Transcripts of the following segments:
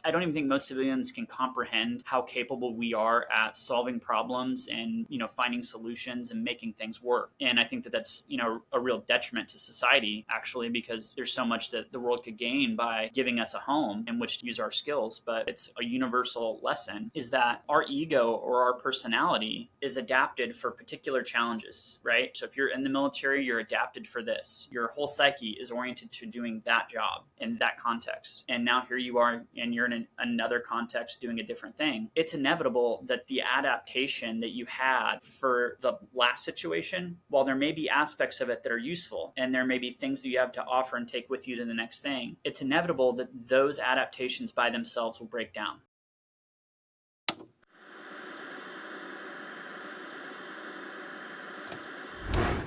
I don't even think most civilians can comprehend how capable we are at solving problems and, finding solutions and making things work. And I think that that's, a real detriment to society, actually, because there's so much that the world could gain by giving us a home in which to use our skills. But it's a universal lesson is that our ego or our personality is adapted for particular challenges, right? So if you're in the military, you're adapted for this. Your whole psyche is oriented to doing that job in that context. And now here you are, and you're in another context doing a different thing. It's inevitable that the adaptation that you had for the last situation, while there may be aspects of it that are useful, and there may be things that you have to offer and take with you to the next thing, it's inevitable that those adaptations by themselves will break down.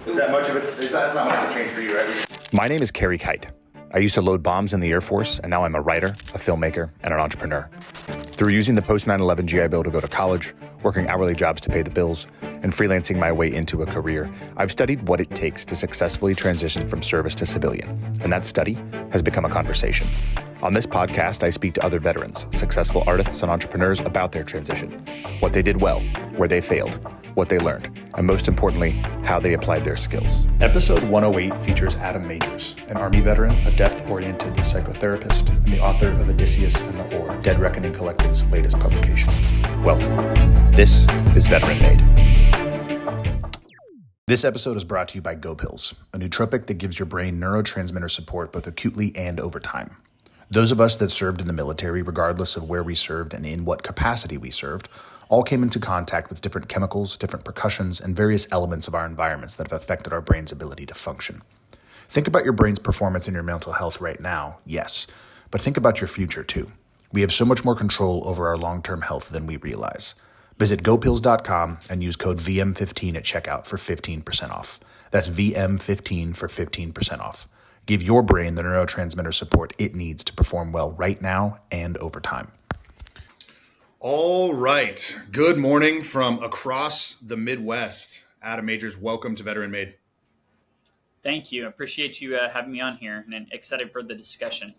Is that much of it? That's not much of a change for you, right? My name is Kerry Kite. I used to load bombs in the Air Force, and now I'm a writer, a filmmaker, and an entrepreneur. Through using the post 9/11 GI Bill to go to college, working hourly jobs to pay the bills, and freelancing my way into a career, I've studied what it takes to successfully transition from service to civilian, and that study has become a conversation. On this podcast, I speak to other veterans, successful artists and entrepreneurs about their transition, what they did well, where they failed, what they learned, and most importantly, how they applied their skills. Episode 108 features Adam Majors, an Army veteran, a depth-oriented psychotherapist, and the author of Odysseus and the Ore, Dead Reckoning Collective's latest publication. Welcome. This is Veteran Made. This episode is brought to you by Go Pills, a nootropic that gives your brain neurotransmitter support both acutely and over time. Those of us that served in the military, regardless of where we served and in what capacity we served, all came into contact with different chemicals, different percussions, and various elements of our environments that have affected our brain's ability to function. Think about your brain's performance and your mental health right now, yes, but think about your future too. We have so much more control over our long-term health than we realize. Visit gopills.com and use code VM15 at checkout for 15% off. That's VM15 for 15% off. Give your brain the neurotransmitter support it needs to perform well right now and over time. All right. Good morning from across the Midwest. Adam Majors, welcome to Veteran Made. Thank you. I appreciate you having me on here, and I'm excited for the discussion.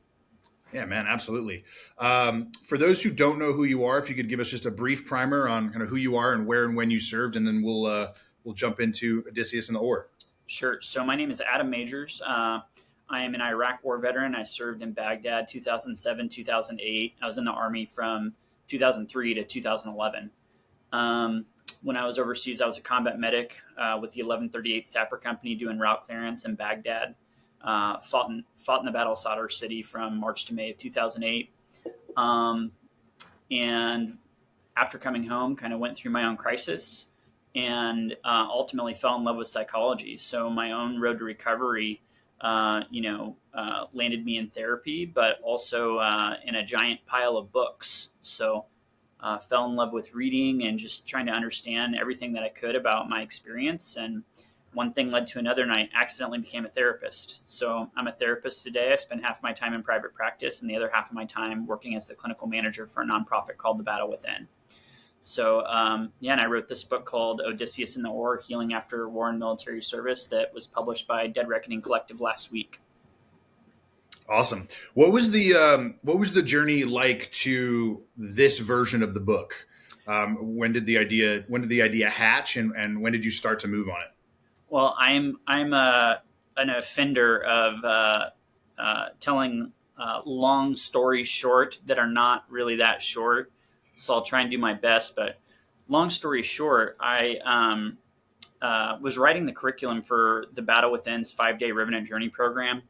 Yeah, man, absolutely. For those who don't know who you are, if you could give us just a brief primer on kind of who you are and where and when you served, and then we'll jump into Odysseus and the Ore. Sure. So my name is Adam Majors. I am an Iraq War veteran. I served in Baghdad 2007, 2008. I was in the Army from 2003 to 2011. When I was overseas, I was a combat medic with the 1138 Sapper Company doing route clearance in Baghdad. Fought in the Battle of Sadr City from March to May of 2008. And after coming home, kind of went through my own crisis and ultimately fell in love with psychology. So my own road to recovery landed me in therapy, but also in a giant pile of books. So fell in love with reading and just trying to understand everything that I could about my experience. And one thing led to another, and I accidentally became a therapist. So I'm a therapist today. I spend half my time in private practice and the other half of my time working as the clinical manager for a nonprofit called The Battle Within. So, and I wrote this book called Odysseus and the Ore, Healing After War and Military Service, that was published by Dead Reckoning Collective last week. Awesome. What was the journey like to this version of the book? When did the idea hatch, and when did you start to move on it? Well, I'm an offender of telling long stories short that are not really that short. So I'll try and do my best. But long story short, I was writing the curriculum for the Battle Within's 5-day Revenant Journey program.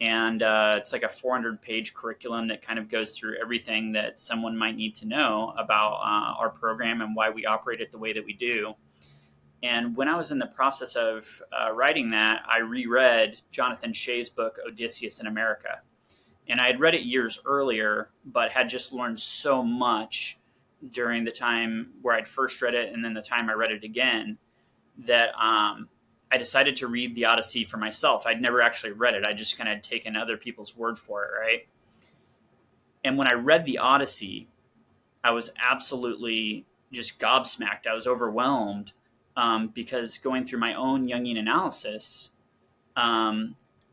And it's like a 400-page curriculum that kind of goes through everything that someone might need to know about our program and why we operate it the way that we do. And when I was in the process of writing that, I reread Jonathan Shea's book, Odysseus in America. And I had read it years earlier, but had just learned so much during the time where I'd first read it and then the time I read it again that I decided to read the Odyssey for myself. I'd never actually read it. I just kind of had taken other people's word for it, right? And when I read the Odyssey, I was absolutely just gobsmacked. I was overwhelmed because going through my own Jungian analysis,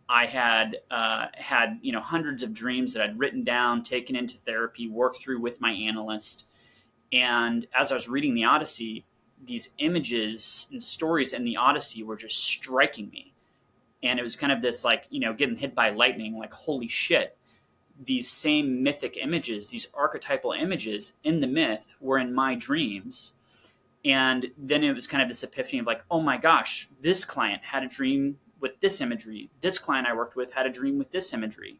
I had hundreds of dreams that I'd written down, taken into therapy, worked through with my analyst. And as I was reading the Odyssey, these images and stories in the Odyssey were just striking me. And it was kind of this like, getting hit by lightning, like, holy shit, these same mythic images, these archetypal images in the myth were in my dreams. And then it was kind of this epiphany of like, oh my gosh, this client had a dream with this imagery. This client I worked with had a dream with this imagery.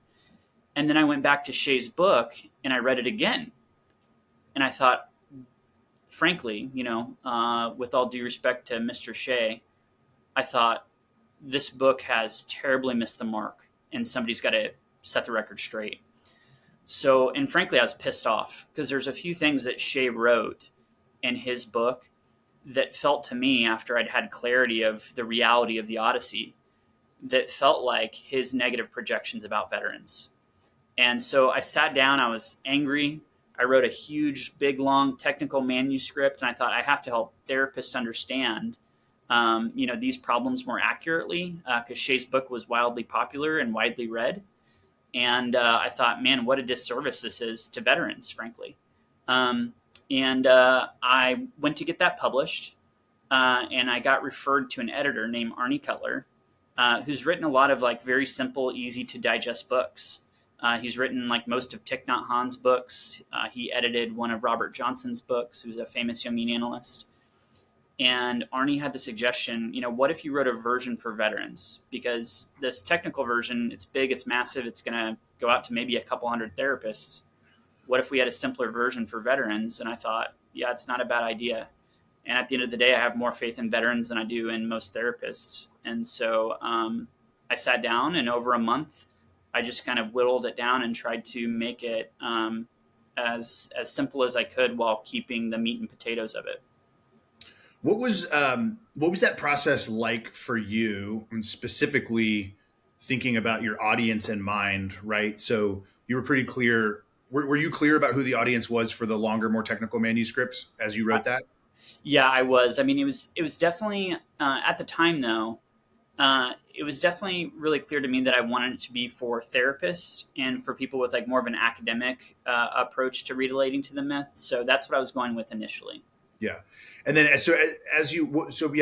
And then I went back to Shay's book and I read it again. And I thought, frankly, with all due respect to Mr. Shay, I thought this book has terribly missed the mark and somebody's got to set the record straight. So, and frankly, I was pissed off because there's a few things that Shay wrote in his book that felt to me, after I'd had clarity of the reality of the Odyssey, that felt like his negative projections about veterans. And so I sat down, I was angry. I wrote a huge, big, long technical manuscript, and I thought I have to help therapists understand, these problems more accurately, because Shay's book was wildly popular and widely read. And I thought, man, what a disservice this is to veterans, frankly. And I went to get that published, and I got referred to an editor named Arnie Cutler, who's written a lot of like very simple, easy to digest books. He's written like most of Thich Nhat Hanh's books. He edited one of Robert Johnson's books, who's a famous Jungian analyst. And Arnie had the suggestion, what if you wrote a version for veterans? Because this technical version, it's big, it's massive, it's going to go out to maybe a couple hundred therapists. What if we had a simpler version for veterans? And I thought, yeah, it's not a bad idea. And at the end of the day, I have more faith in veterans than I do in most therapists. And so I sat down, and over a month, I just kind of whittled it down and tried to make it as simple as I could while keeping the meat and potatoes of it. What was that process like for you, and specifically thinking about your audience in mind, right? So you were pretty clear. Were you clear about who the audience was for the longer, more technical manuscripts as you wrote that? Yeah, I was. I mean, it was definitely at the time though. It was definitely really clear to me that I wanted it to be for therapists and for people with like more of an academic approach to relating to the myth. So that's what I was going with initially. Yeah. And then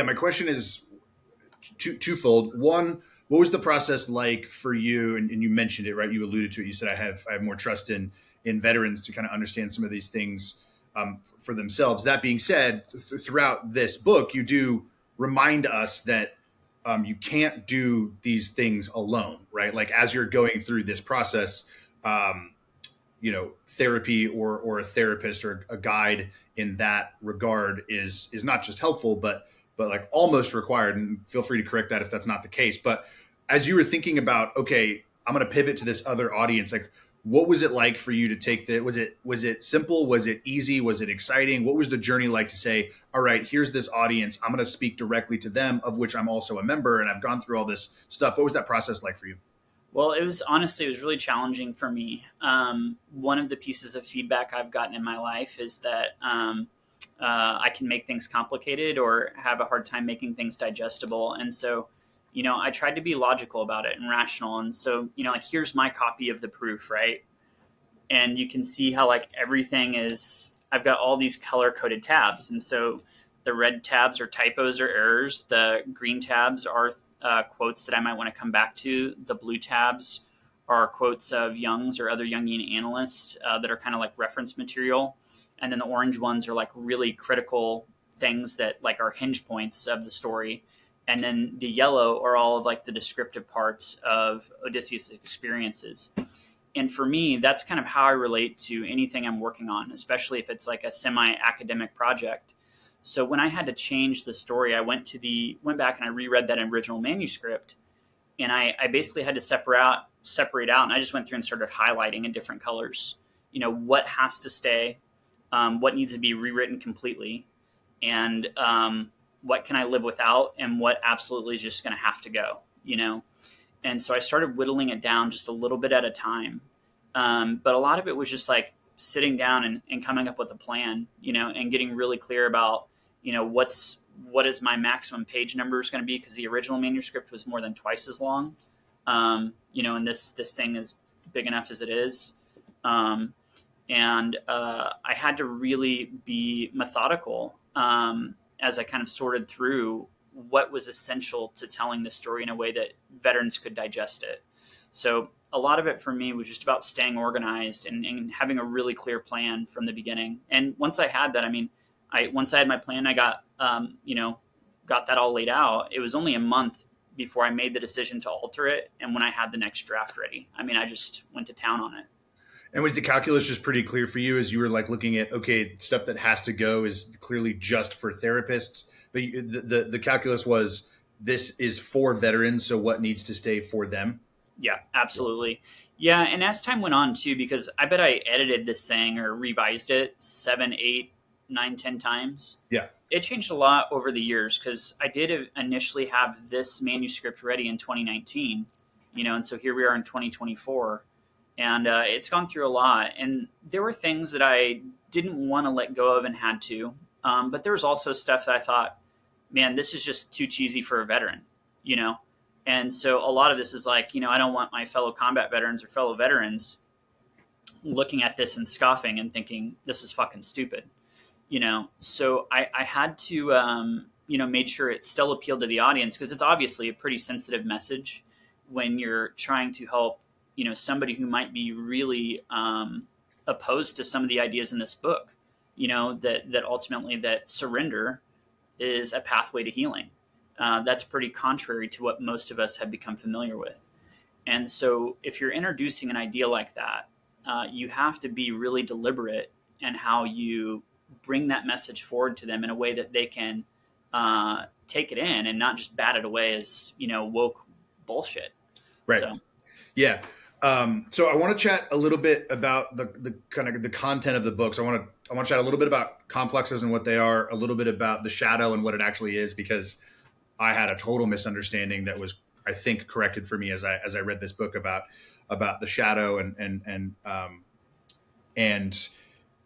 my question is twofold. One, what was the process like for you? And you mentioned it, right? You alluded to it. You said, I have more trust in veterans to kind of understand some of these things for themselves. That being said, throughout this book, you do remind us that you can't do these things alone, right? Like as you're going through this process, therapy or a therapist or a guide in that regard is not just helpful, but like almost required. And feel free to correct that if that's not the case. But as you were thinking about, okay, I'm going to pivot to this other audience, like what was it like for you to take was it simple? Was it easy? Was it exciting? What was the journey like to say, all right, here's this audience. I'm going to speak directly to them, of which I'm also a member, and I've gone through all this stuff. What was that process like for you? Well, it was really challenging for me. One of the pieces of feedback I've gotten in my life is that I can make things complicated or have a hard time making things digestible. And so, I tried to be logical about it and rational. And so, like, here's my copy of the proof, right? And you can see how like everything I've got all these color coded tabs. And so the red tabs are typos or errors. The green tabs are quotes that I might want to come back to. The blue tabs are quotes of Jung's or other Jungian analysts that are kind of like reference material. And then the orange ones are like really critical things that like are hinge points of the story. And then the yellow are all of like the descriptive parts of Odysseus' experiences. And for me, that's kind of how I relate to anything I'm working on, especially if it's like a semi-academic project. So when I had to change the story, I went back and I reread that original manuscript, and I basically had to separate out, and I just went through and started highlighting in different colors. What has to stay, what needs to be rewritten completely, and what can I live without, and what absolutely is just going to have to go. And so I started whittling it down just a little bit at a time, but a lot of it was just like sitting down and coming up with a plan, and getting really clear about what is my maximum page number is going to be, because the original manuscript was more than twice as long. And this thing is big enough as it is. Um, and I had to really be methodical as I kind of sorted through what was essential to telling the story in a way that veterans could digest it. So a lot of it for me was just about staying organized and having a really clear plan from the beginning. And once I had that, once I had my plan, I got that all laid out. It was only a month before I made the decision to alter it. And when I had the next draft ready, I just went to town on it. And was the calculus just pretty clear for you as you were like looking at, okay, stuff that has to go is clearly just for therapists? The calculus was, this is for veterans, so what needs to stay for them? Yeah, absolutely. Yeah, and as time went on too, because I bet I edited this thing or revised it 7, 8, 9, 10 times. Yeah. It changed a lot over the years because I did initially have this manuscript ready in 2019, and so here we are in 2024. And it's gone through a lot. And there were things that I didn't want to let go of and had to. But there was also stuff that I thought, man, this is just too cheesy for a veteran, And so a lot of this is like, I don't want my fellow combat veterans or fellow veterans looking at this and scoffing and thinking, this is fucking stupid, So I had to, made sure it still appealed to the audience because it's obviously a pretty sensitive message when you're trying to help somebody who might be really opposed to some of the ideas in this book, that ultimately that surrender is a pathway to healing. That's pretty contrary to what most of us have become familiar with. And so if you're introducing an idea like that, you have to be really deliberate in how you bring that message forward to them in a way that they can take it in and not just bat it away as, woke bullshit. Right. So. Yeah. So I want to chat a little bit about the kind of the content of the books. I want to chat a little bit about complexes and what they are, a little bit about the shadow and what it actually is, because I had a total misunderstanding that was, I think, corrected for me as I read this book about the shadow and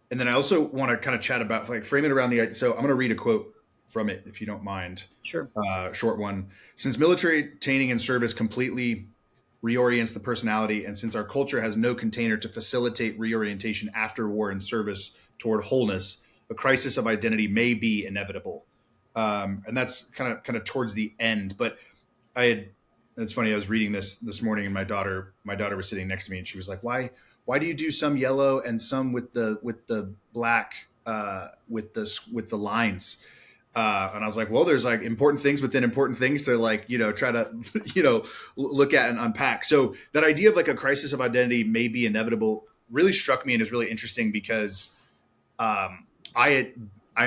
then I also want to kind of chat about like frame it around the. So I'm going to read a quote from it if you don't mind. Sure. Short one. Since military training and service completely reorients the personality, and since our culture has no container to facilitate reorientation after war and service toward wholeness, a crisis of identity may be inevitable. And that's kind of towards the end. But it's funny, I was reading this morning, and my daughter was sitting next to me, and she was like, why do you do some yellow and some with the black with the lines? And I was like, well, there's like important things within important things to like, try to, look at and unpack. So that idea of like a crisis of identity may be inevitable really struck me and is really interesting because I'm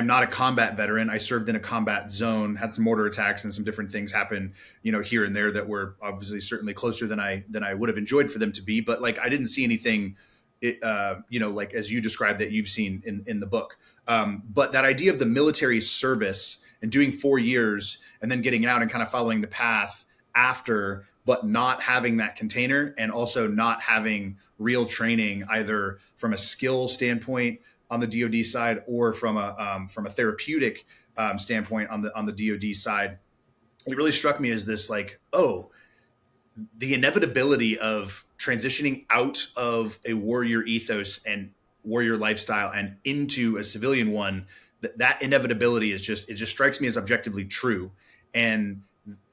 not a combat veteran. I served in a combat zone, had some mortar attacks and some different things happen, here and there that were obviously certainly closer than I would have enjoyed for them to be. But like, I didn't see anything, like as you described that you've seen in the book. But that idea of the military service and doing 4 years and then getting out and kind of following the path after, but not having that container and also not having real training either from a skill standpoint on the DoD side or from a therapeutic standpoint on the DoD side, it really struck me as this like, the inevitability of transitioning out of a warrior ethos and warrior lifestyle and into a civilian one, that inevitability it just strikes me as objectively true. And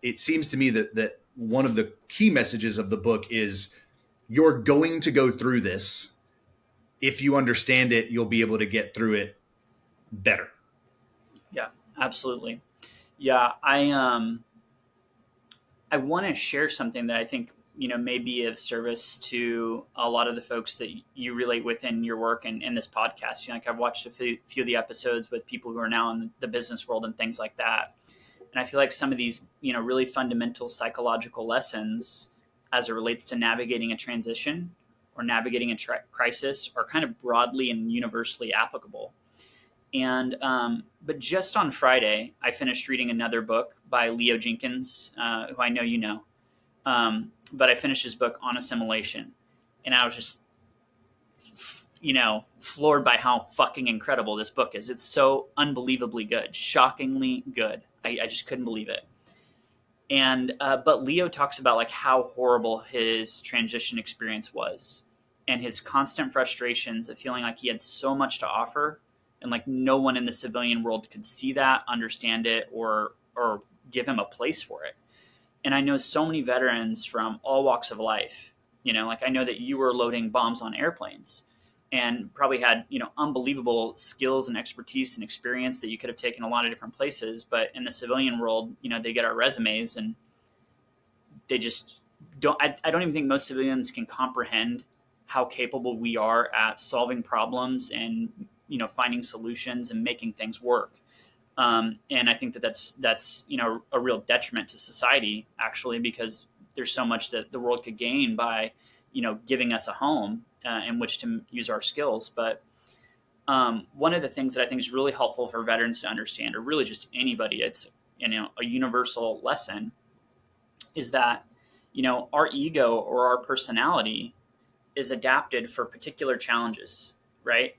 it seems to me that one of the key messages of the book is you're going to go through this. If you understand it, you'll be able to get through it better. Yeah, absolutely. Yeah. I want to share something that I think, may be of service to a lot of the folks that you relate with in your work and in this podcast. Like I've watched a few of the episodes with people who are now in the business world and things like that. And I feel like some of these, really fundamental psychological lessons as it relates to navigating a transition or navigating a crisis are kind of broadly and universally applicable. And but just on Friday, I finished reading another book by Leo Jenkins, who I know you know. But I finished his book on assimilation, and I was just, floored by how fucking incredible this book is. It's so unbelievably good, shockingly good. I just couldn't believe it. And but Leo talks about like how horrible his transition experience was, and his constant frustrations of feeling like he had so much to offer, and like no one in the civilian world could see that, understand it, or give him a place for it. And I know so many veterans from all walks of life. You know, like I know that you were loading bombs on airplanes and probably had, you know, unbelievable skills and expertise and experience that you could have taken a lot of different places. But in the civilian world, you know, they get our resumes and they just don't. I don't even think most civilians can comprehend how capable we are at solving problems and, you know, finding solutions and making things work. And I think that that's you know, a real detriment to society, actually, because there's so much that the world could gain by, you know, giving us a home in which to use our skills. But one of the things that I think is really helpful for veterans to understand, or really just anybody, it's, you know, a universal lesson, is that, you know, our ego or our personality is adapted for particular challenges, right?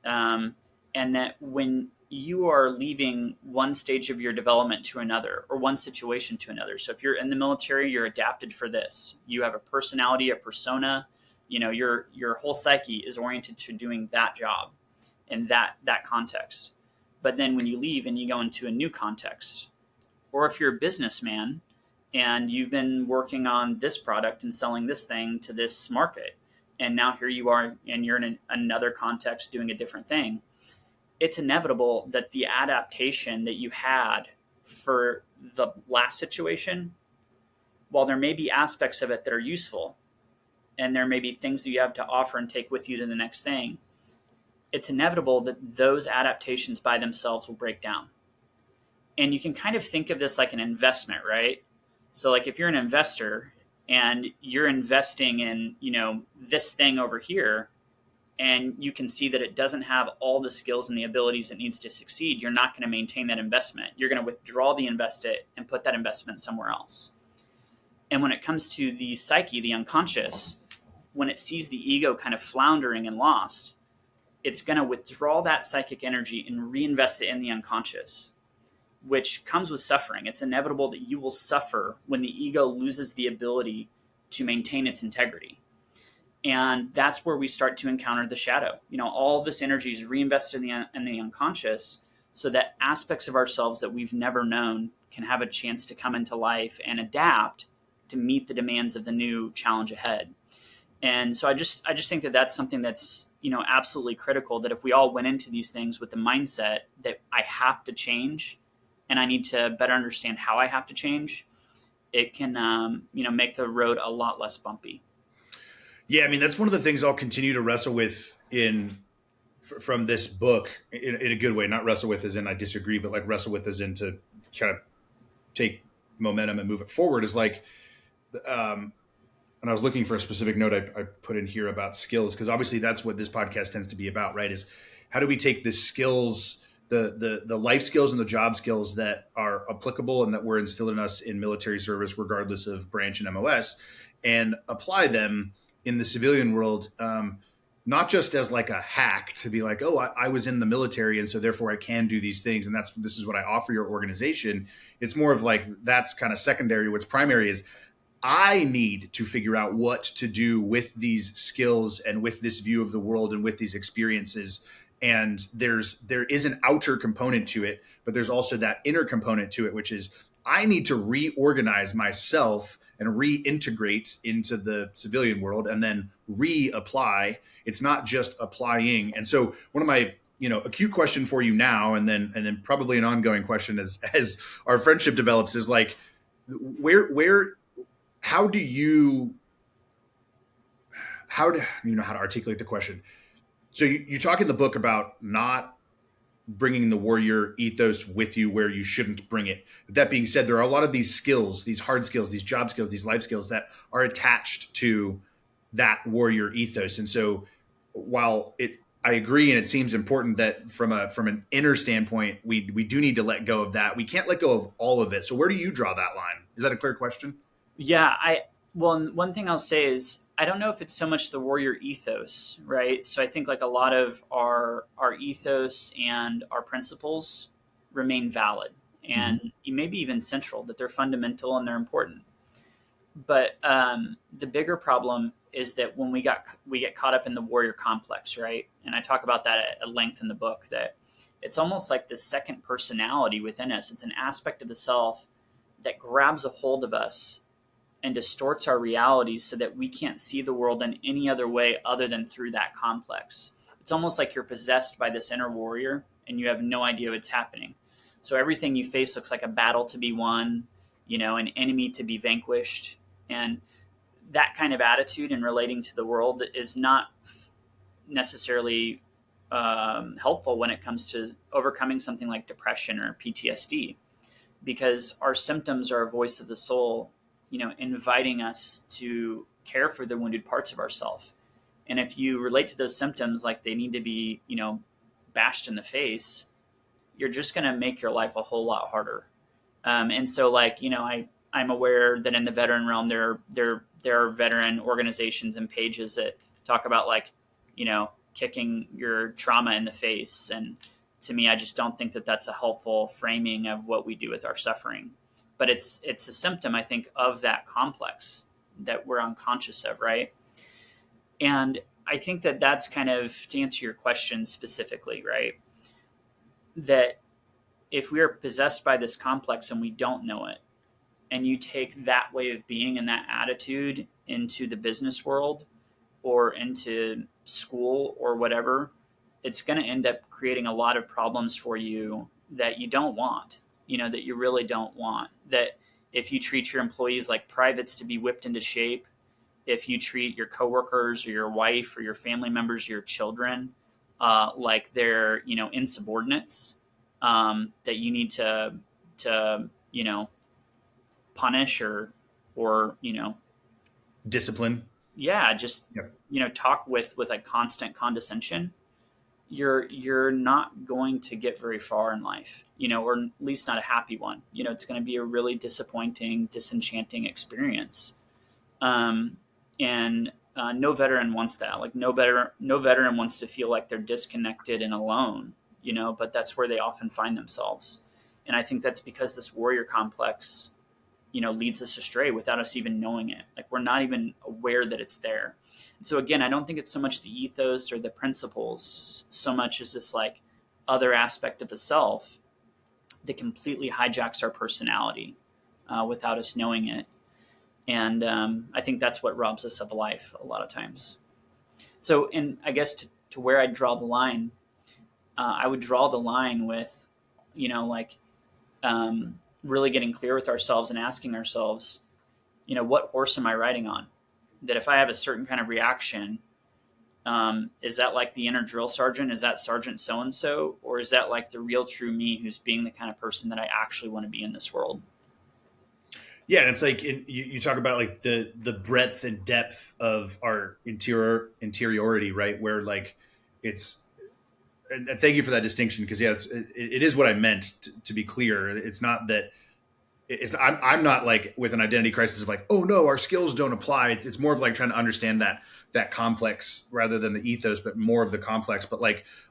Um, and that when you are leaving one stage of your development to another, or one situation to another. So if you're in the military, you're adapted for this. You have a personality, a persona. You know, your whole psyche is oriented to doing that job in that context. But then when you leave and you go into a new context, or if you're a businessman and you've been working on this product and selling this thing to this market, and now here you are and you're in another context doing a different thing, it's inevitable that the adaptation that you had for the last situation, while there may be aspects of it that are useful and there may be things that you have to offer and take with you to the next thing, it's inevitable that those adaptations by themselves will break down. And you can kind of think of this like an investment, right? So like if you're an investor and you're investing in, you know, this thing over here, and you can see that it doesn't have all the skills and the abilities it needs to succeed, you're not going to maintain that investment. You're going to withdraw the investment and put that investment somewhere else. And when it comes to the psyche, the unconscious, when it sees the ego kind of floundering and lost, it's going to withdraw that psychic energy and reinvest it in the unconscious, which comes with suffering. It's inevitable that you will suffer when the ego loses the ability to maintain its integrity. And that's where we start to encounter the shadow. You know, all this energy is reinvested in the unconscious, so that aspects of ourselves that we've never known can have a chance to come into life and adapt to meet the demands of the new challenge ahead. And so I just think that that's something that's, you know, absolutely critical, that if we all went into these things with the mindset that I have to change and I need to better understand how I have to change, it can, you know, make the road a lot less bumpy. Yeah, I mean, that's one of the things I'll continue to wrestle with from this book in a good way. Not wrestle with as in I disagree, but like wrestle with as in to kind of take momentum and move it forward. Is like, and I was looking for a specific note I put in here about skills, because obviously that's what this podcast tends to be about, right? Is how do we take the skills, the life skills and the job skills that are applicable and that were instilled in us in military service, regardless of branch and MOS, and apply them in the civilian world, not just as like a hack to be like, oh, I was in the military and so therefore I can do these things, and this is what I offer your organization. It's more of like, that's kind of secondary. What's primary is I need to figure out what to do with these skills and with this view of the world and with these experiences. And there is an outer component to it, but there's also that inner component to it, which is I need to reorganize myself and reintegrate into the civilian world and then reapply. It's not just applying. And so one of my, you know, acute question for you now, and then probably an ongoing question as our friendship develops, is like, how do you know how to articulate the question? So you talk in the book about not bringing the warrior ethos with you where you shouldn't bring it. But that being said, there are a lot of these skills, these hard skills, these job skills, these life skills that are attached to that warrior ethos. And so while I agree, and it seems important that from an inner standpoint, we do need to let go of that. We can't let go of all of it. So where do you draw that line? Is that a clear question? Yeah, well, one thing I'll say is I don't know if it's so much the warrior ethos, right? So I think like a lot of our ethos and our principles remain valid. and maybe even central, that they're fundamental and they're important. But the bigger problem is that when we get caught up in the warrior complex, right? And I talk about that at length in the book, that it's almost like this second personality within us. It's an aspect of the self that grabs a hold of us and distorts our realities so that we can't see the world in any other way other than through that complex. It's almost like you're possessed by this inner warrior and you have no idea what's happening. So everything you face looks like a battle to be won, an enemy to be vanquished. And that kind of attitude in relating to the world is not necessarily helpful when it comes to overcoming something like depression or PTSD, because our symptoms are a voice of the soul, inviting us to care for the wounded parts of ourselves. And if you relate to those symptoms like they need to be, bashed in the face, you're just going to make your life a whole lot harder. And so, I'm aware that in the veteran realm, there are veteran organizations and pages that talk about kicking your trauma in the face. And to me, I just don't think that that's a helpful framing of what we do with our suffering. But it's a symptom, I think, of that complex that we're unconscious of, right? And I think that that's kind of, to answer your question specifically, right? That if we are possessed by this complex and we don't know it, and you take that way of being and that attitude into the business world or into school or whatever, it's going to end up creating a lot of problems for you that you don't want, that you really don't want. That if you treat your employees like privates to be whipped into shape, if you treat your coworkers or your wife or your family members, your children, like they're, insubordinates, that you need to punish or discipline. Yeah, just talk with a constant condescension, you're not going to get very far in life, or at least not a happy one. It's going to be a really disappointing, disenchanting experience. And no veteran wants that. No veteran wants to feel like they're disconnected and alone, but that's where they often find themselves. And I think that's because this warrior complex, leads us astray without us even knowing it. We're not even aware that it's there. And so again, I don't think it's so much the ethos or the principles so much as this other aspect of the self that completely hijacks our personality without us knowing it. And I think that's what robs us of life a lot of times. So, and I guess to where I draw the line, I would draw the line with, really getting clear with ourselves and asking ourselves, what horse am I riding on? That if I have a certain kind of reaction, is that like the inner drill sergeant? Is that Sergeant so-and-so? Or is that like the real true me who's being the kind of person that I actually want to be in this world? Yeah, and it's you talk about the breadth and depth of our interiority, right? Where it's, and thank you for that distinction, because it is what I meant to be clear. It's not that I'm not with an identity crisis of oh no, our skills don't apply. It's more of trying to understand that complex rather than the ethos, but more of the complex. But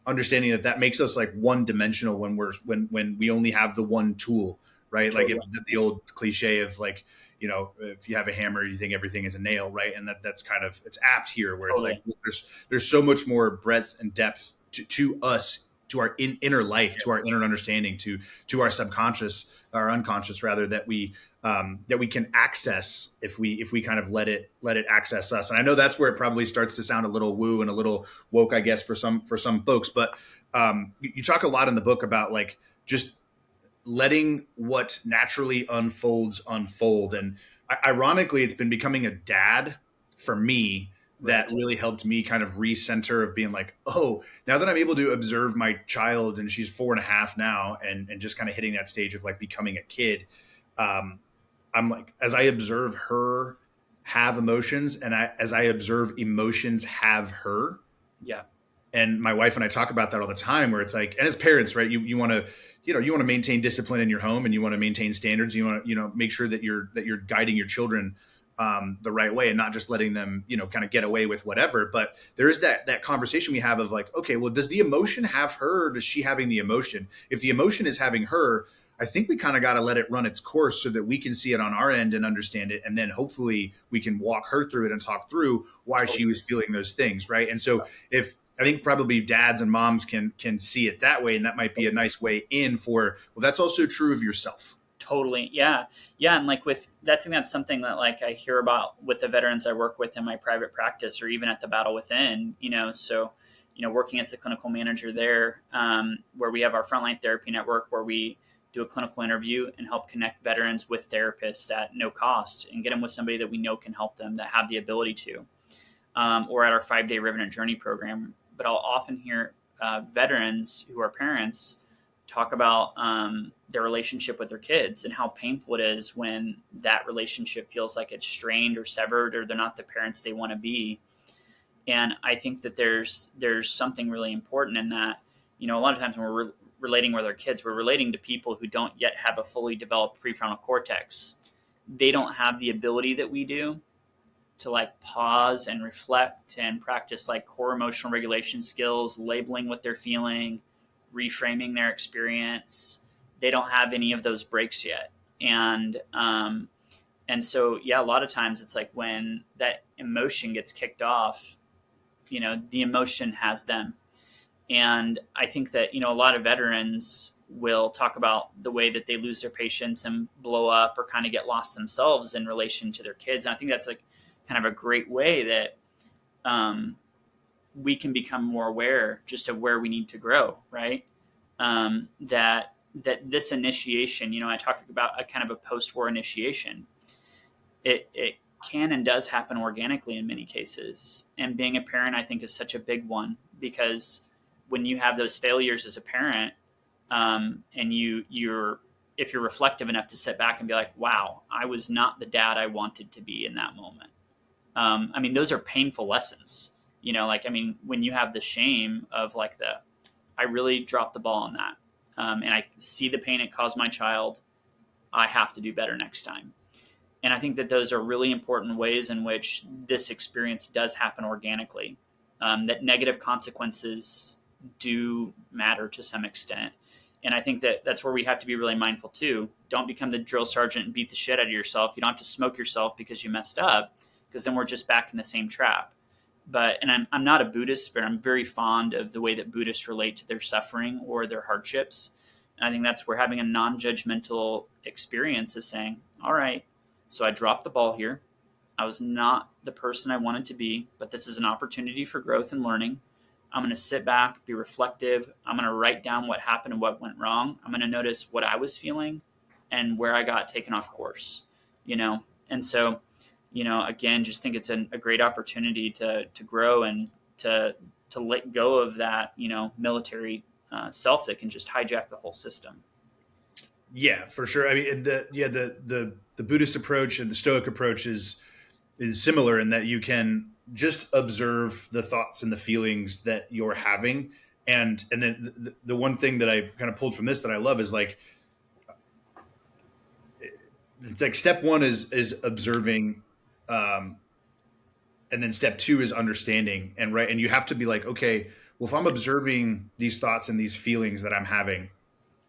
understanding that makes us one dimensional when we only have the one tool. Right. Totally. The old cliche of if you have a hammer, you think everything is a nail. Right. And that's kind of, it's apt here where Totally. It's there's so much more breadth and depth to us, to our inner life, to our inner understanding, to our subconscious, our unconscious rather, that we can access if we kind of let it access us. And I know that's where it probably starts to sound a little woo and a little woke, I guess, for some folks. But you talk a lot in the book about just letting what naturally unfolds unfold. And ironically, it's been becoming a dad for me that really helped me kind of recenter of being oh, now that I'm able to observe my child, and she's 4.5 now, and just kind of hitting that stage of becoming a kid. I'm as I observe her have emotions, and as I observe emotions have her. Yeah. And my wife and I talk about that all the time, where it's and as parents, right, you want to, you want to maintain discipline in your home, and you want to maintain standards. You want to, make sure that you're guiding your children the right way and not just letting them, kind of get away with whatever. But there is that conversation we have of like, okay, well, does the emotion have her? Or does she having the emotion? If the emotion is having her, I think we kind of got to let it run its course so that we can see it on our end and understand it. And then hopefully we can walk her through it and talk through why she was feeling those things. Right. And so if I think probably dads and moms can see it that way, and that might be a nice way in for, well, that's also true of yourself. Totally. Yeah. Yeah. And like with that, I think that's something that like I hear about with the veterans I work with in my private practice or even at the Battle Within, so, working as the clinical manager there, where we have our frontline therapy network where we do a clinical interview and help connect veterans with therapists at no cost and get them with somebody that we know can help them, that have the ability to, or at our 5-day Revenant Journey program. But I'll often hear veterans who are parents talk about their relationship with their kids and how painful it is when that relationship feels like it's strained or severed, or they're not the parents they want to be. And I think that there's something really important in that. A lot of times when we're relating with our kids, we're relating to people who don't yet have a fully developed prefrontal cortex. They don't have the ability that we do to like pause and reflect and practice like core emotional regulation skills, labeling what they're feeling, reframing their experience. They don't have any of those breaks yet. And so, yeah, a lot of times it's like when that emotion gets kicked off, the emotion has them. And I think that, a lot of veterans will talk about the way that they lose their patience and blow up or kind of get lost themselves in relation to their kids. And I think that's like kind of a great way that we can become more aware just of where we need to grow, right? That this initiation, I talk about a kind of a post-war initiation. It can and does happen organically in many cases. And being a parent, I think, is such a big one, because when you have those failures as a parent, and if you're reflective enough to sit back and be like, wow, I was not the dad I wanted to be in that moment. Those are painful lessons, when you have the shame of like I really dropped the ball on that. And I see the pain it caused my child. I have to do better next time. And I think that those are really important ways in which this experience does happen organically, that negative consequences do matter to some extent. And I think that that's where we have to be really mindful too. Don't become the drill sergeant and beat the shit out of yourself. You don't have to smoke yourself because you messed up, because then we're just back in the same trap. And I'm not a Buddhist, but I'm very fond of the way that Buddhists relate to their suffering or their hardships. And I think that's where having a non-judgmental experience is saying, all right, so I dropped the ball here. I was not the person I wanted to be, but this is an opportunity for growth and learning. I'm going to sit back, be reflective. I'm going to write down what happened and what went wrong. I'm going to notice what I was feeling and where I got taken off course, And so, again, just think it's a great opportunity to grow and to let go of that, military self that can just hijack the whole system. Yeah, for sure. The Buddhist approach and the Stoic approach is similar in that you can just observe the thoughts and the feelings that you're having. And then the one thing that I kind of pulled from this that I love is like step one is observing. And then step two is understanding. And you have to be like, okay, well, if I'm observing these thoughts and these feelings that I'm having,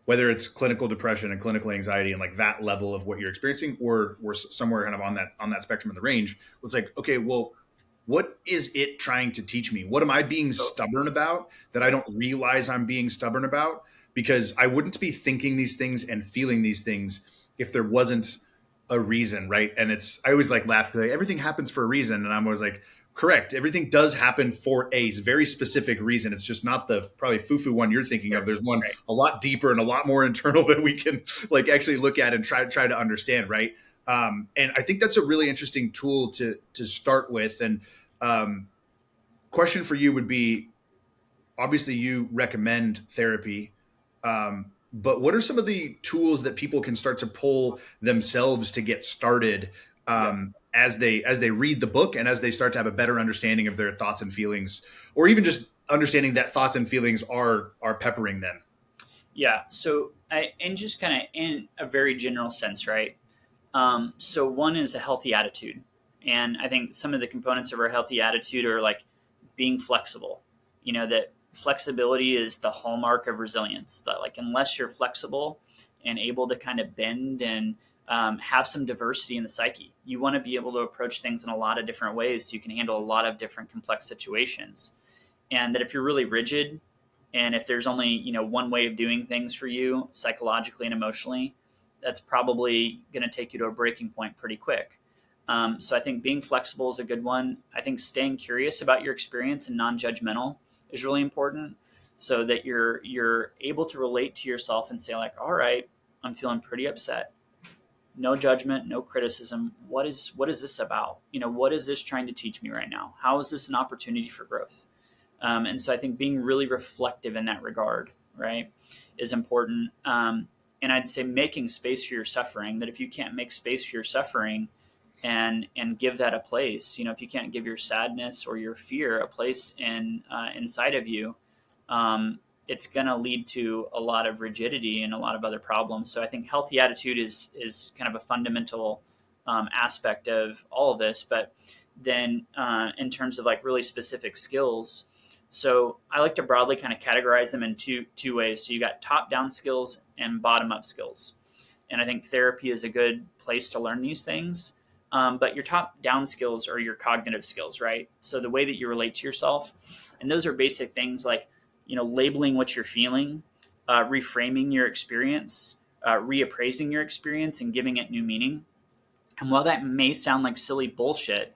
whether it's clinical depression and clinical anxiety and like that level of what you're experiencing, or we're somewhere kind of on that spectrum of the range, it's like, okay, well, what is it trying to teach me? What am I being stubborn about that I don't realize I'm being stubborn about? Because I wouldn't be thinking these things and feeling these things if there wasn't a reason, right? And I always like laugh, like, everything happens for a reason. And I'm always like, correct. Everything does happen for a very specific reason. It's just not the probably foo-foo one you're thinking of. There's one a lot deeper and a lot more internal that we can like actually look at and try to understand, right? And I think that's a really interesting tool to start with. And question for you would be, obviously you recommend therapy, but what are some of the tools that people can start to pull themselves to get started as they read the book and as they start to have a better understanding of their thoughts and feelings, or even just understanding that thoughts and feelings are peppering them? Yeah. So and just kind of in a very general sense, right? So one is a healthy attitude. And I think some of the components of our healthy attitude are like being flexible. That flexibility is the hallmark of resilience. That like unless you're flexible and able to kind of bend and have some diversity in the psyche, you want to be able to approach things in a lot of different ways so you can handle a lot of different complex situations. And that if you're really rigid, and if there's only one way of doing things for you psychologically and emotionally, that's probably going to take you to a breaking point pretty quick. So I think being flexible is a good one. I think staying curious about your experience and non-judgmental is really important, so that you're able to relate to yourself and say like, all right, I'm feeling pretty upset. No judgment, no criticism. What is this about? What is this trying to teach me right now? How is this an opportunity for growth? And so I think being really reflective in that regard, right, is important. And I'd say making space for your suffering, that if you can't make space for your suffering and give that a place, if you can't give your sadness or your fear a place inside of you, it's going to lead to a lot of rigidity and a lot of other problems. So I think healthy attitude is kind of a fundamental aspect of all of this. But then in terms of like really specific skills, so I like to broadly kind of categorize them in two ways. So you got top-down skills and bottom-up skills. And I think therapy is a good place to learn these things. But your top-down skills are your cognitive skills, right? So the way that you relate to yourself. And those are basic things like, labeling what you're feeling, reframing your experience, reappraising your experience and giving it new meaning. And while that may sound like silly bullshit,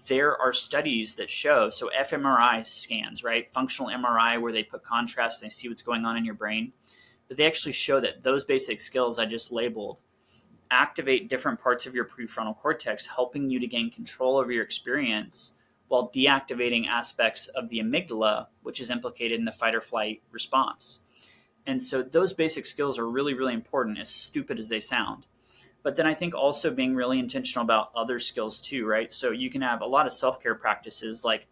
there are studies that show, so fMRI scans, right? Functional MRI, where they put contrast and they see what's going on in your brain. But they actually show that those basic skills I just labeled activate different parts of your prefrontal cortex, helping you to gain control over your experience while deactivating aspects of the amygdala, which is implicated in the fight or flight response. And so those basic skills are really, really important, as stupid as they sound. But then I think also being really intentional about other skills too, right? So you can have a lot of self-care practices, like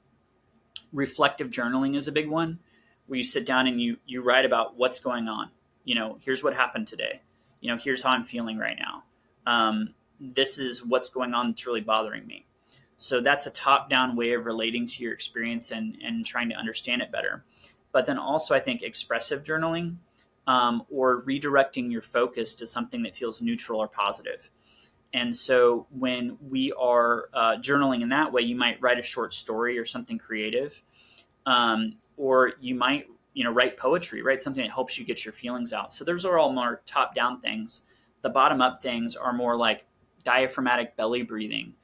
reflective journaling is a big one, where you sit down and you write about what's going on. Here's what happened today. Here's how I'm feeling right now. This is what's going on that's really bothering me. So that's a top-down way of relating to your experience and trying to understand it better. But then also I think expressive journaling, or redirecting your focus to something that feels neutral or positive. And so when we are journaling in that way, you might write a short story or something creative, or you might write poetry, write something that helps you get your feelings out. So those are all more top-down things. The bottom-up things are more like diaphragmatic belly breathing,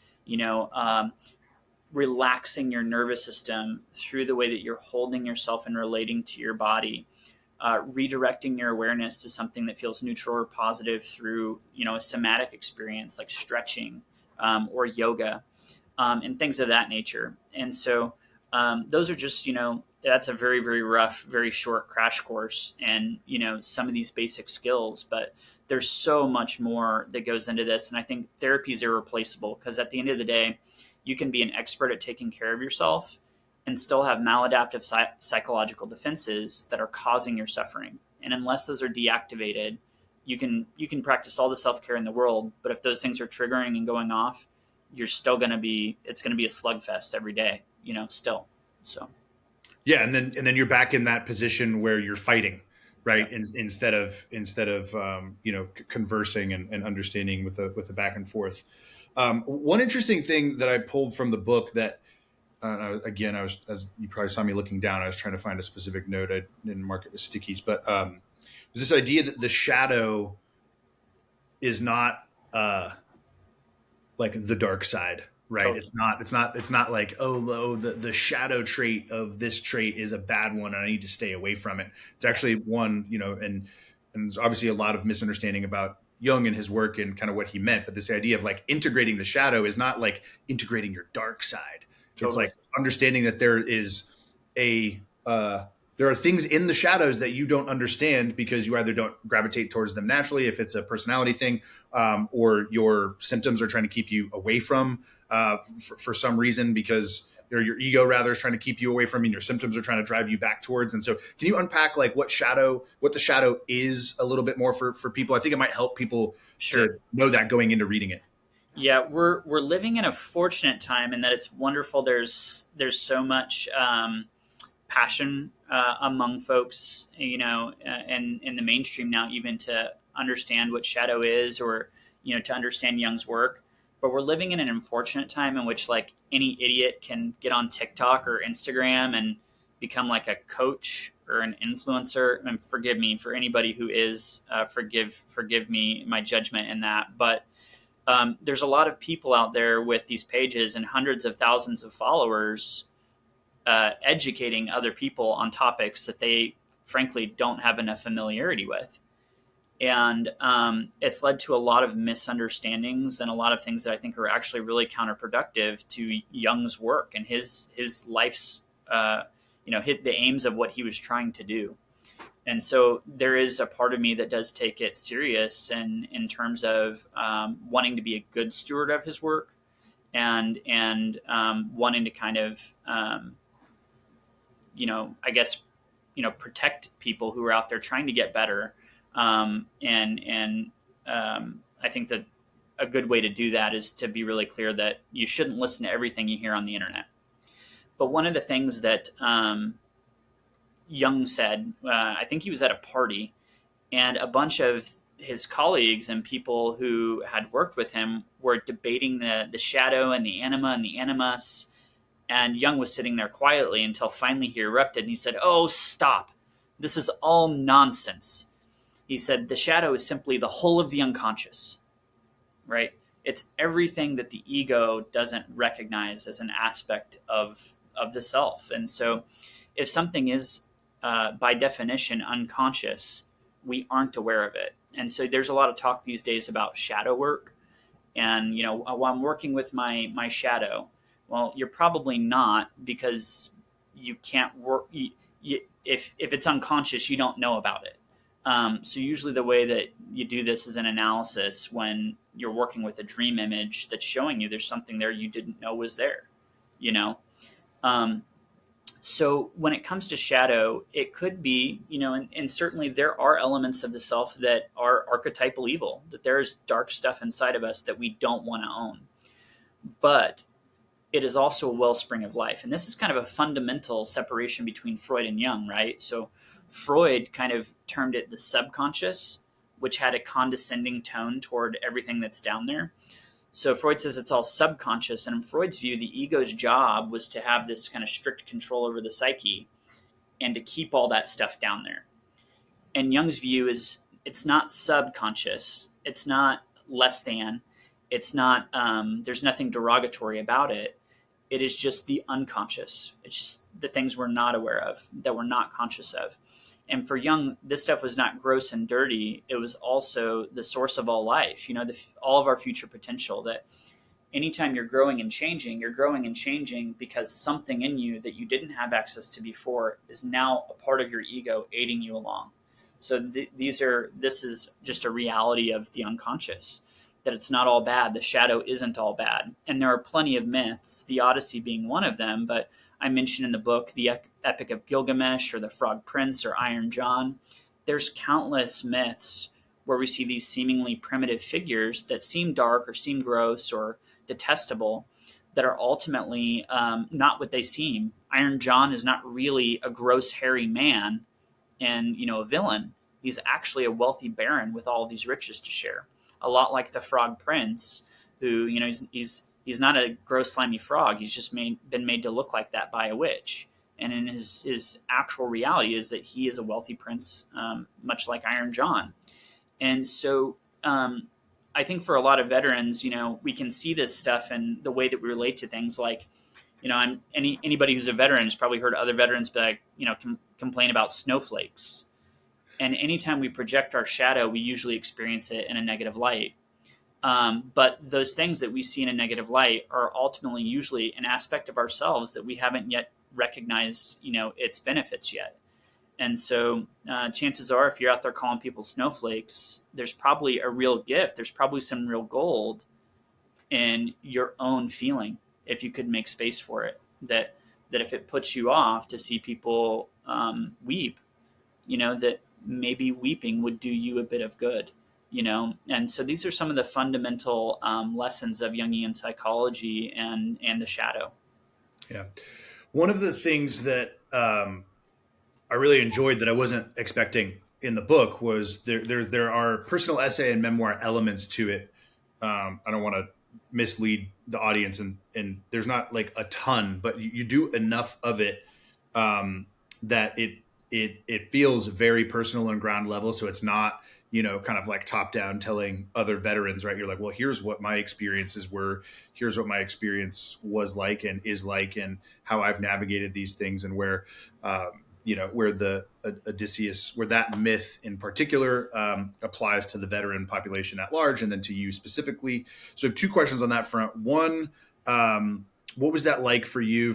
relaxing your nervous system through the way that you're holding yourself and relating to your body. Redirecting your awareness to something that feels neutral or positive through, a somatic experience like stretching or yoga, and things of that nature. And so those are just, that's a very, very rough, very short crash course and, some of these basic skills. But there's so much more that goes into this. And I think therapy is irreplaceable because at the end of the day, you can be an expert at taking care of yourself and still have maladaptive psychological defenses that are causing your suffering. And unless those are deactivated, you can practice all the self-care in the world, but if those things are triggering and going off, it's going to be a slugfest every day, still. So. Yeah. And then you're back in that position where you're fighting, right? Yeah. Instead of conversing and understanding with the back and forth. One interesting thing that I pulled from the book that, again, I was, as you probably saw me looking down, I was trying to find a specific note. I didn't mark it with stickies, but there's this idea that the shadow is not like the dark side, right? Totally. It's not like, the shadow trait of this trait is a bad one and I need to stay away from it. It's actually one, and there's obviously a lot of misunderstanding about Jung and his work and kind of what he meant. But this idea of like integrating the shadow is not like integrating your dark side. Totally. It's like understanding that there are things in the shadows that you don't understand because you either don't gravitate towards them naturally, if it's a personality thing, or your symptoms are trying to keep you away from for some reason, because your ego rather is trying to keep you away from, and your symptoms are trying to drive you back towards. And so can you unpack like what the shadow is a little bit more for people? I think it might help people to know that going into reading it. Yeah, we're living in a fortunate time in that it's wonderful. There's so much passion among folks, in the mainstream now, even to understand what shadow is, or to understand Jung's work. But we're living in an unfortunate time in which like any idiot can get on TikTok or Instagram and become like a coach or an influencer. And forgive me for anybody who is, forgive me my judgment in that, but there's a lot of people out there with these pages and hundreds of thousands of followers, educating other people on topics that they frankly don't have enough familiarity with. And it's led to a lot of misunderstandings and a lot of things that I think are actually really counterproductive to Jung's work and his life's, hit the aims of what he was trying to do. And so there is a part of me that does take it serious, and in terms of wanting to be a good steward of his work, and wanting to kind of I guess protect people who are out there trying to get better. And I think that a good way to do that is to be really clear that you shouldn't listen to everything you hear on the internet. But one of the things that Jung said, I think he was at a party, and a bunch of his colleagues and people who had worked with him were debating the shadow and the anima and the animus. And Jung was sitting there quietly until finally he erupted and he said, "Oh, stop. This is all nonsense." He said, "The shadow is simply the whole of the unconscious," right? It's everything that the ego doesn't recognize as an aspect of the self. And so if something is, by definition, unconscious, we aren't aware of it. And so there's a lot of talk these days about shadow work. And, while I'm working with my shadow, well, you're probably not, because you can't work. If it's unconscious, you don't know about it. So usually the way that you do this is an analysis when you're working with a dream image that's showing you there's something there you didn't know was there, you know? So when it comes to shadow, it could be, and certainly there are elements of the self that are archetypal evil, that there's dark stuff inside of us that we don't want to own. But it is also a wellspring of life. And this is kind of a fundamental separation between Freud and Jung, right? So Freud kind of termed it the subconscious, which had a condescending tone toward everything that's down there. So Freud says it's all subconscious. And in Freud's view, the ego's job was to have this kind of strict control over the psyche and to keep all that stuff down there. And Jung's view is it's not subconscious. It's not less than. It's not, there's nothing derogatory about it. It is just the unconscious. It's just the things we're not aware of, that we're not conscious of. And for Jung, this stuff was not gross and dirty. It was also the source of all life, all of our future potential. That anytime you're growing and changing because something in you that you didn't have access to before is now a part of your ego aiding you along. So this is just a reality of the unconscious, that it's not all bad. The shadow isn't all bad. And there are plenty of myths, the Odyssey being one of them, but I mentioned in the book the Epic of Gilgamesh or the Frog Prince or Iron John. There's countless myths where we see these seemingly primitive figures that seem dark or seem gross or detestable, that are ultimately not what they seem. Iron John is not really a gross, hairy man and a villain. He's actually a wealthy baron with all of these riches to share. A lot like the Frog Prince, who he's not a gross, slimy frog. He's just been made to look like that by a witch. And in his actual reality is that he is a wealthy prince, much like Iron John. And so I think for a lot of veterans, we can see this stuff in the way that we relate to things. Like, anybody who's a veteran has probably heard other veterans be like, complain about snowflakes. And anytime we project our shadow, we usually experience it in a negative light. But those things that we see in a negative light are ultimately usually an aspect of ourselves that we haven't yet recognized, its benefits yet. And so chances are, if you're out there calling people snowflakes, there's probably a real gift. There's probably some real gold in your own feeling, if you could make space for it. That if it puts you off to see people weep, that maybe weeping would do you a bit of good. And so these are some of the fundamental lessons of Jungian psychology and the shadow. Yeah. One of the things that I really enjoyed that I wasn't expecting in the book was there are personal essay and memoir elements to it. I don't want to mislead the audience, and there's not like a ton, but you do enough of it that it feels very personal and ground level. So it's not, kind of like top down telling other veterans, right? You're like, well, here's what my experiences were. Here's what my experience was like and is like, and how I've navigated these things, and where, where the Odysseus, where that myth in particular applies to the veteran population at large, and then to you specifically. So I have two questions on that front. One, what was that like for you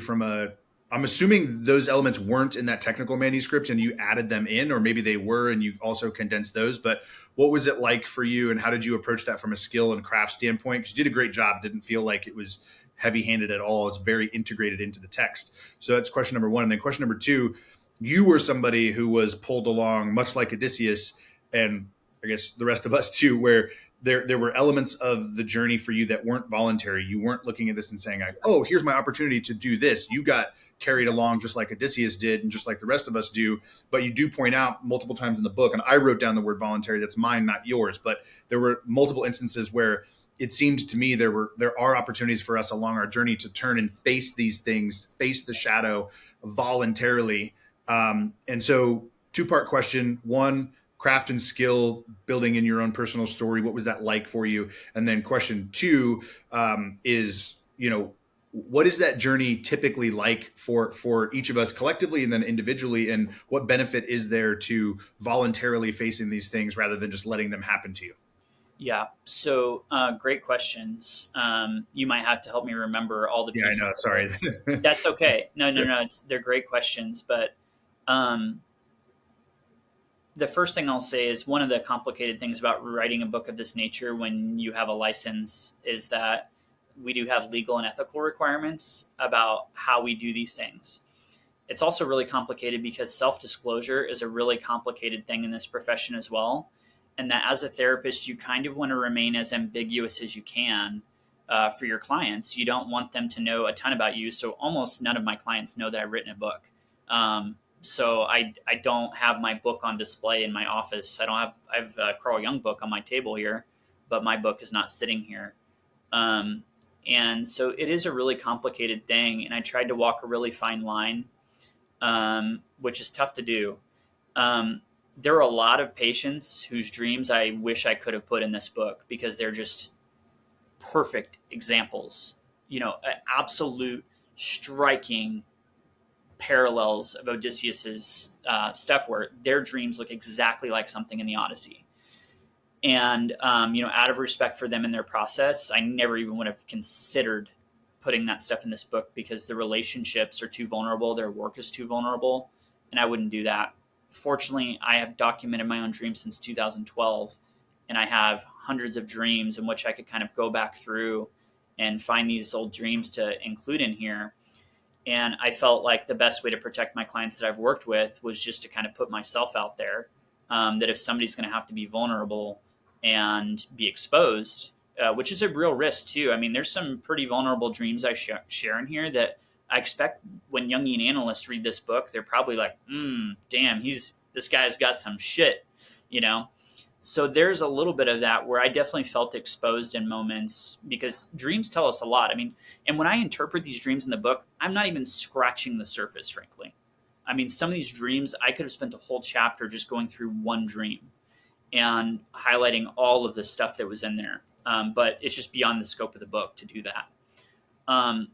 I'm assuming those elements weren't in that technical manuscript and you added them in, or maybe they were and you also condensed those. But what was it like for you, and how did you approach that from a skill and craft standpoint? Because you did a great job. It didn't feel like it was heavy-handed at all. It's very integrated into the text. So that's question number one. And then question number two, you were somebody who was pulled along, much like Odysseus, and I guess the rest of us too, where there were elements of the journey for you that weren't voluntary. You weren't looking at this and saying, like, oh, here's my opportunity to do this. You got carried along just like Odysseus did and just like the rest of us do. But you do point out multiple times in the book, and I wrote down the word voluntary. That's mine, not yours. But there were multiple instances where it seemed to me there are opportunities for us along our journey to turn and face these things, face the shadow voluntarily. And so two-part question. One, craft and skill building in your own personal story. What was that like for you? And then question two is, what is that journey typically like for each of us collectively and then individually? And what benefit is there to voluntarily facing these things rather than just letting them happen to you? Yeah. So great questions. You might have to help me remember all the pieces. Yeah, I know. Sorry. That's okay. No. They're great questions. But the first thing I'll say is one of the complicated things about writing a book of this nature when you have a license is that we do have legal and ethical requirements about how we do these things. It's also really complicated because self-disclosure is a really complicated thing in this profession as well. And that as a therapist, you kind of want to remain as ambiguous as you can for your clients. You don't want them to know a ton about you. So almost none of my clients know that I've written a book. So I don't have my book on display in my office. I have a Carl Jung book on my table here, but my book is not sitting here. And so it is a really complicated thing. And I tried to walk a really fine line, which is tough to do. There are a lot of patients whose dreams I wish I could have put in this book because they're just perfect examples, absolute striking parallels of Odysseus's stuff where their dreams look exactly like something in the Odyssey. And, out of respect for them and their process, I never even would have considered putting that stuff in this book because the relationships are too vulnerable. Their work is too vulnerable, and I wouldn't do that. Fortunately, I have documented my own dreams since 2012, and I have hundreds of dreams in which I could kind of go back through and find these old dreams to include in here. And I felt like the best way to protect my clients that I've worked with was just to kind of put myself out there, that if somebody's going to have to be vulnerable and be exposed, which is a real risk too. I mean, there's some pretty vulnerable dreams I share in here that I expect when Jungian analysts read this book, they're probably like, damn, this guy's got some shit, So there's a little bit of that where I definitely felt exposed in moments because dreams tell us a lot. I mean, and when I interpret these dreams in the book, I'm not even scratching the surface, frankly. I mean, some of these dreams, I could have spent a whole chapter just going through one dream and highlighting all of the stuff that was in there. But it's just beyond the scope of the book to do that.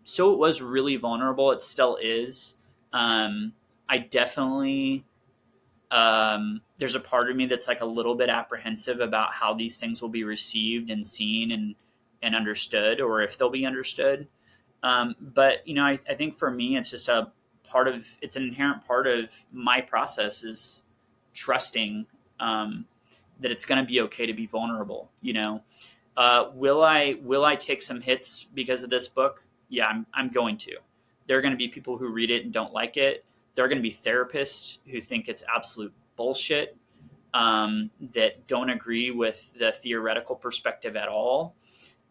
So it was really vulnerable. It still is. I definitely, there's a part of me that's like a little bit apprehensive about how these things will be received and seen and understood, or if they'll be understood. But, I think for me, it's just it's an inherent part of my process is trusting, that it's going to be okay to be vulnerable. Will I take some hits because of this book? Yeah, I'm going to. There are going to be people who read it and don't like it. There are going to be therapists who think it's absolute bullshit. that don't agree with the theoretical perspective at all.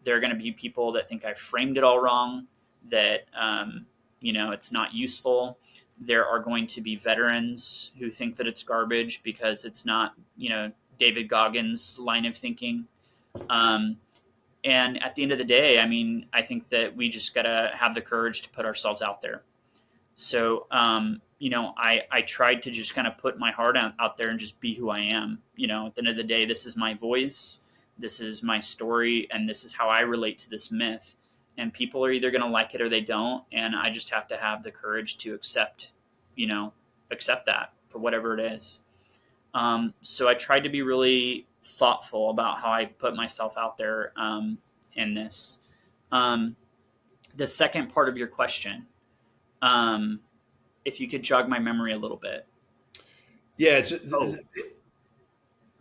There are going to be people that think I framed it all wrong, that, it's not useful. There are going to be veterans who think that it's garbage because it's not, David Goggins' line of thinking. Um, and at the end of the day, I mean, I think that we just got to have the courage to put ourselves out there. So, I tried to just kind of put my heart out there and just be who I am. At the end of the day, this is my voice, this is my story, and this is how I relate to this myth. And people are either going to like it or they don't. And I just have to have the courage to accept that for whatever it is. So I tried to be really thoughtful about how I put myself out there in this. Um, the second part of your question, if you could jog my memory a little bit. Yeah,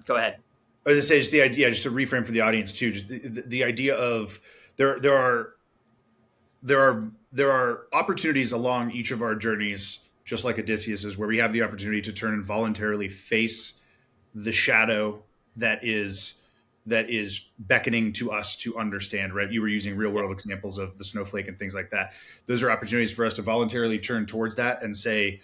Go ahead. I was gonna say, just the idea, just to reframe for the audience too, just the idea of there are opportunities along each of our journeys, just like Odysseus is, where we have the opportunity to turn and voluntarily face the shadow that is beckoning to us to understand, right? You were using real world examples of the snowflake and things like that. Those are opportunities for us to voluntarily turn towards that and say,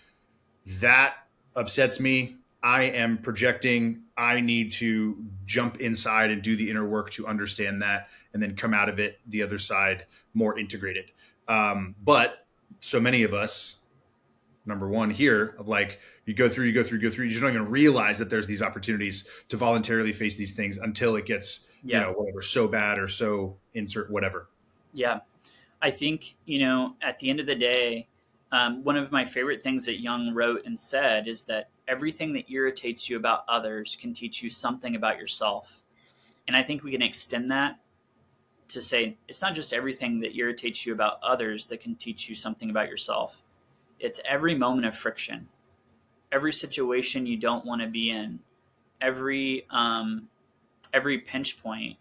that upsets me. I am projecting. I need to jump inside and do the inner work to understand that, and then come out of it the other side more integrated. But so many of us, number one here, of like, you go through, you just don't even realize that there's these opportunities to voluntarily face these things until it gets, whatever, so bad or so insert whatever. Yeah. I think, at the end of the day, one of my favorite things that Jung wrote and said is that everything that irritates you about others can teach you something about yourself. And I think we can extend that to say it's not just everything that irritates you about others that can teach you something about yourself. It's every moment of friction, every situation you don't want to be in, every pinch point,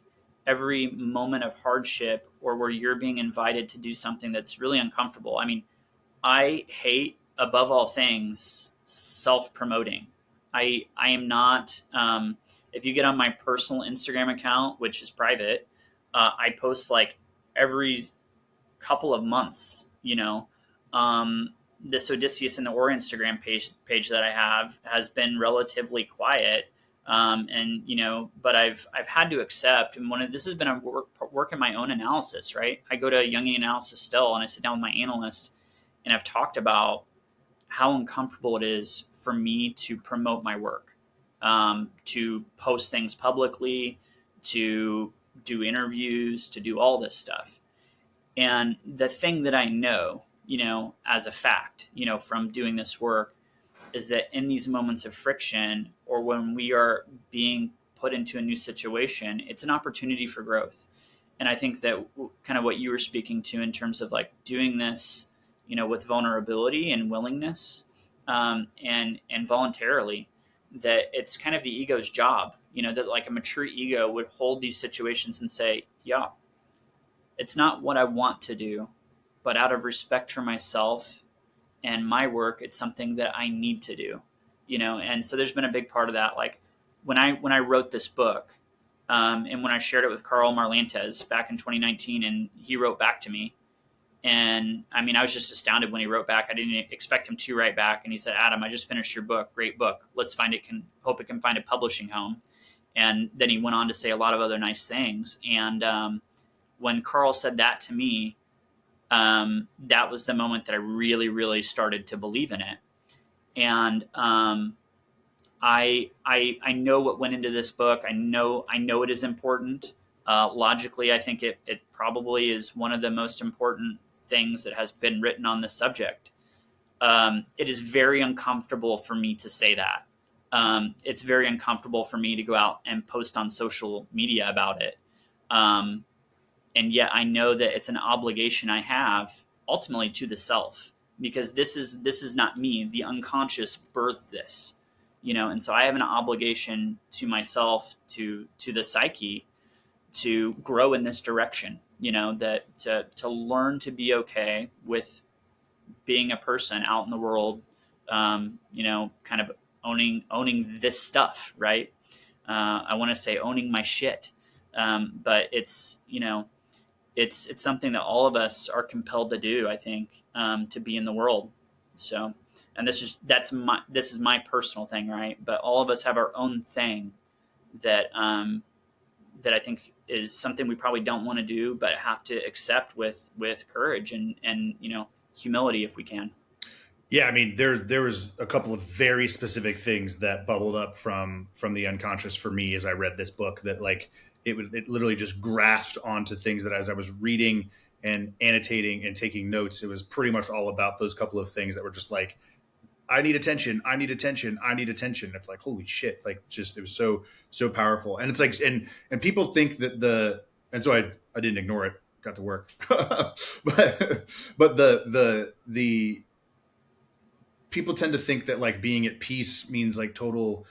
every moment of hardship, or where you're being invited to do something that's really uncomfortable. I mean, I hate, above all things, self-promoting. I am not. If you get on my personal Instagram account, which is private, I post like every couple of months. This Odysseus in the Ore Instagram page that I have has been relatively quiet. But I've had to accept, and this has been a work in my own analysis, right? I go to Jungian analysis still, and I sit down with my analyst, and I've talked about how uncomfortable it is for me to promote my work, to post things publicly, to do interviews, to do all this stuff. And the thing that I know, as a fact, from doing this work, is that in these moments of friction, or when we are being put into a new situation, it's an opportunity for growth. And I think that kind of what you were speaking to in terms of like doing this, with vulnerability and willingness, and voluntarily, that it's kind of the ego's job, that like a mature ego would hold these situations and say, yeah, it's not what I want to do, but out of respect for myself and my work, it's something that I need to do, And so there's been a big part of that. Like when I wrote this book, and when I shared it with Carl Marlantes back in 2019, and he wrote back to me, and I mean, I was just astounded when he wrote back. I didn't expect him to write back. And he said, Adam, I just finished your book. Great book. Hope it can find a publishing home. And then he went on to say a lot of other nice things. And when Carl said that to me, that was the moment that I really, really started to believe in it. And I know what went into this book. I know it is important. Logically, I think it probably is one of the most important things that has been written on this subject. It is very uncomfortable for me to say that. It's very uncomfortable for me to go out and post on social media about it. And yet I know that it's an obligation I have ultimately to the self, because this is not me. The unconscious birthed this, and so I have an obligation to myself, to the psyche, to grow in this direction, that to learn to be okay with being a person out in the world, kind of owning this stuff, right? I want to say owning my shit, but it's it's something that all of us are compelled to do. I think to be in the world. So, and this is my personal thing, right? But all of us have our own thing that that I think is something we probably don't want to do, but have to accept with courage and humility if we can. Yeah, I mean, there was a couple of very specific things that bubbled up from the unconscious for me as I read this book. That like it literally just grasped onto things that as I was reading and annotating and taking notes, it was pretty much all about those couple of things that were just like, I need attention, I need attention, I need attention. It's like, holy shit, like just it was so powerful. And it's like and people think that and so I didn't ignore it, got to work, but the people tend to think that like being at peace means like total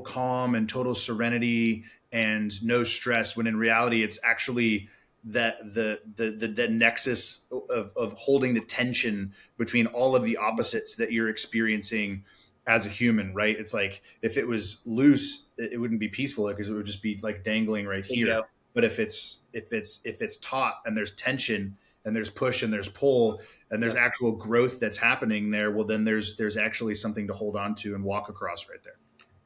calm and total serenity and no stress, when in reality it's actually that the nexus of holding the tension between all of the opposites that you're experiencing as a human, right? It's like if it was loose, it wouldn't be peaceful because it would just be like dangling right here. But if it's taut and there's tension and there's push and there's pull and there's actual growth that's happening there, well, then there's actually something to hold on to and walk across right there.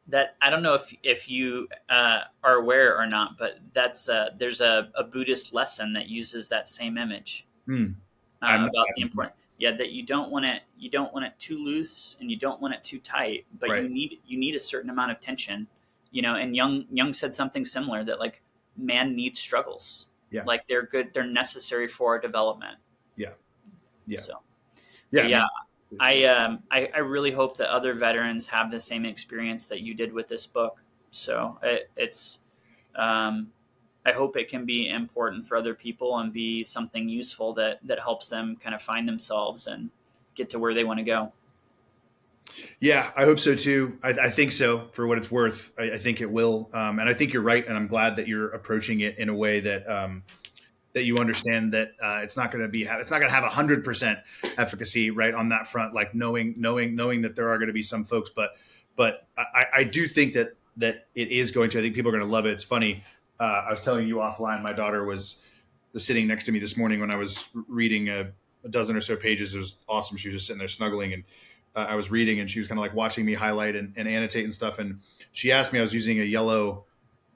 That I don't know if you are aware or not, but there's a Buddhist lesson that uses that same image about the important. Yeah, that you don't want it too loose and you don't want it too tight, but right. you need a certain amount of tension, And Jung said something similar, that like man needs struggles. Yeah, like they're good, they're necessary for our development. Yeah. So yeah. I really hope that other veterans have the same experience that you did with this book. So I hope it can be important for other people and be something useful that helps them kind of find themselves and get to where they want to go. Yeah, I hope so too. I think so, for what it's worth. I think it will. And I think you're right. And I'm glad that you're approaching it in a way that that you understand that it's not going to have 100% efficacy right on that front. Like knowing that there are going to be some folks, but I do think that it is going to. I think people are going to love it. It's funny. I was telling you offline, my daughter was sitting next to me this morning when I was reading a dozen or so pages. It was awesome. She was just sitting there snuggling, and I was reading, and she was kind of like watching me highlight and annotate and stuff. And she asked me, I was using a yellow